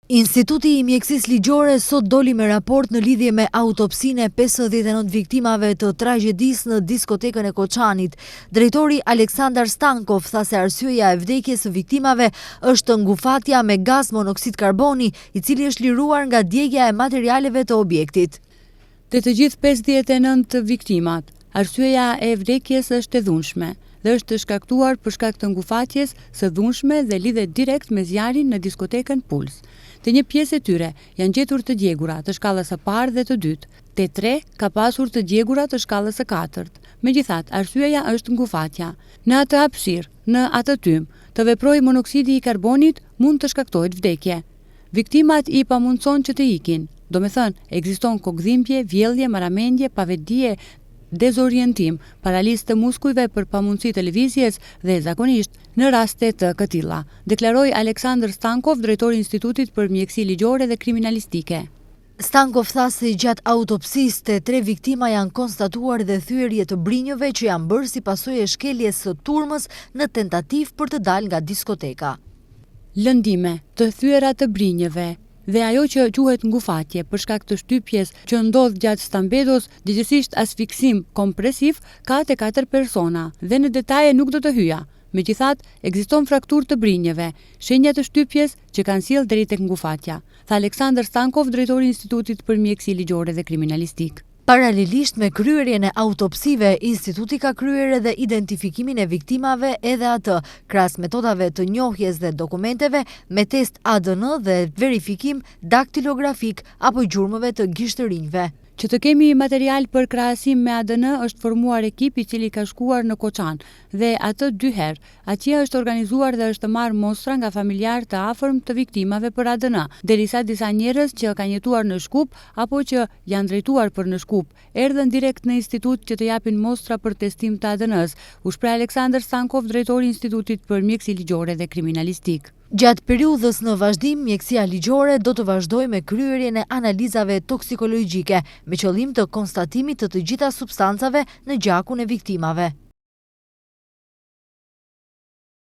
Instituti i Mjekësisë Ligjore sot doli me raport në lidhje me autopsinë e 59 viktimave të tragjedisë në diskotekën e Koçanit. Drejtori Aleksandar Stankov tha se arsyeja e vdekjes së viktimave është ngufatja me gaz monoksid karboni, i cili është liruar nga djegja e materialeve të objektit. Të gjithë 59 viktimat, arsyeja e vdekjes është e dhunshme dhe është shkaktuar për shkak të ngufatjes së dhunshme dhe lidhet direkt me zjarrin në diskotekën Puls. Të një pjesë e tyre janë gjetur të djegura të shkallës së parë dhe të dytë, te 3 ka pasur të djegura të shkallës së katërt. Megjithatë, arsyeja është ngufatja. Në atë hapësirë, në atë tym, të veprojë monoksidi i karbonit mund të shkaktojë vdekje. Viktimat i pamundson që të ikin, domethënë ekziston kokëdhimbje, vjellje, marramendje, pavetdije, dezorientim, paralizë të muskujve për pamundësi të lëvizjes dhe zakonisht në raste të këtilla, deklaroi Aleksandar Stankov, drejtori i Institutit për Mjekësi Ligjore dhe Kriminalistike. Stankov tha se gjatë autopsisë të 3 viktima janë konstatuar dhe thyerje të brinjëve që janë bërë si pasojë e shkeljes së turmës në tentativë për të dalë nga diskoteka. Lëndime të thyera të brinjëve dhe ajo që quhet ngufatje për shkak të shtypjes që ndodh gjatë stambedos, gjithsesi asfiksim kompresiv, ka te 4 persona dhe në detaje nuk do të hyja. Megjithatë, ekziston frakturë të brinjëve, shenja të shtypjes që kanë sjellë deri tek ngufatja, tha Aleksandar Stankov, drejtori i Institutit për Mjekësi Ligjore dhe Kriminalistik. Paralelisht me kryerjen e autopsive, instituti ka kryer edhe identifikimin e viktimave edhe atë krahas metodave të njohjes dhe dokumenteve me test ADN dhe verifikim daktilografik apo gjurmëve të gishtërinjve. Që të kemi material për krahasim me ADN është formuar ekip i cili ka shkuar në Koçan dhe atë 2 herë. Atje është organizuar dhe është marrë mostra nga familjarë të afërm të viktimave për ADN, derisa disa njerëz që kanë jetuar në Shkup apo që janë drejtuar për në Shkup erdhën direkt në institut që të japin mostra për testim të ADN-s, u shpreh Aleksandar Stankov, drejtori i Institutit për Mjekësi Ligjore dhe Kriminalistik. Gjatë periudhës në vazhdim, mjekësia ligjore do të vazhdojë me kryerjen e analizave toksikologjike me qëllim të konstatimit të gjitha substancave në gjakun e viktimave.